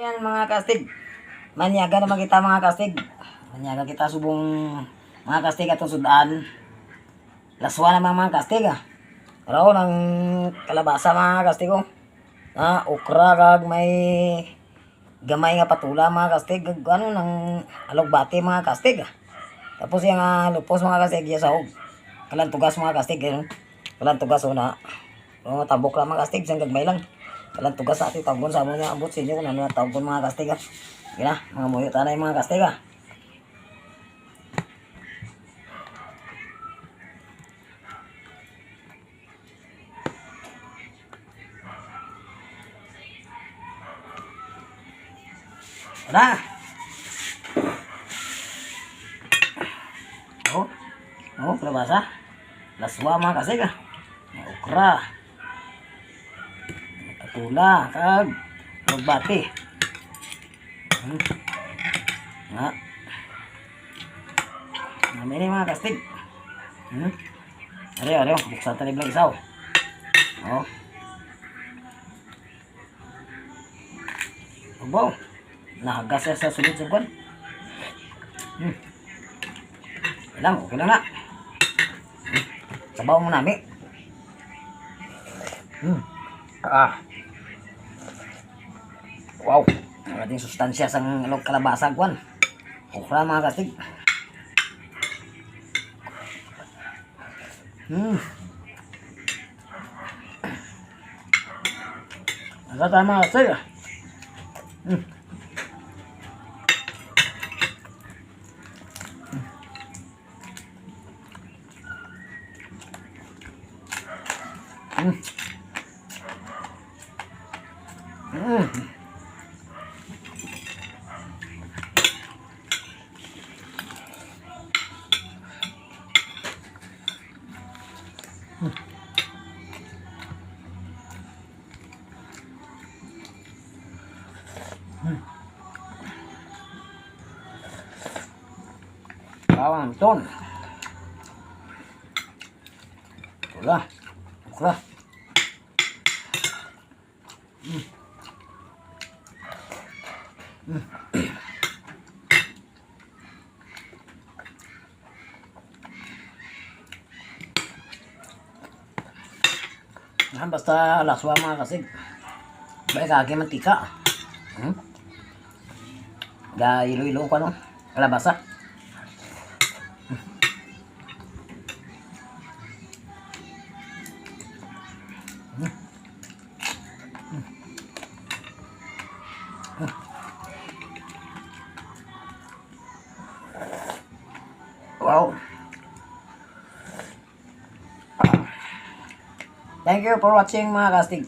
Ayan mga kastig. Manyaga naman kita mga kastig. Manyaga kita subong mga kastig atong sudan. Laswa naman mga kastig ah. Pero ng kalabasa mga kastig ko. Okra kag may gamay nga patula mga kastig. Ano ng alugbati mga kastig ah. Tapos yung lupos mga kastig yung sahog. Kalang tugas mga kastig. Kalang tugas una. Tabok lang mga kastig. Isang gagmay lang. Kalang tugas sa ating tawgon sa mo niya ambot sa inyo kung ano na tawgon mga kastig ah. Sige na, mga muyo tanay mga kastig ah. Tara! Kalabasa. Laswa mga kastig ah. May okra. May patula. Kag magbati. Nga. Namin mga kastig. Ari, buksan tayo bilang isaw. Wow. Nahagas sa sulit sa buwan. Okay lang na. Sabaw mo namin. Wow. Ang ating sustansya sa kalabasa buwan. Okra mga kastig. Asa tayo mga kastig ah. Bawang ton. Okra. Basta laswa mga kasig. Baik kaki mantika. Ilo-ilo ko ano. Kalabasa. Wow. Thank you for watching mga kastig.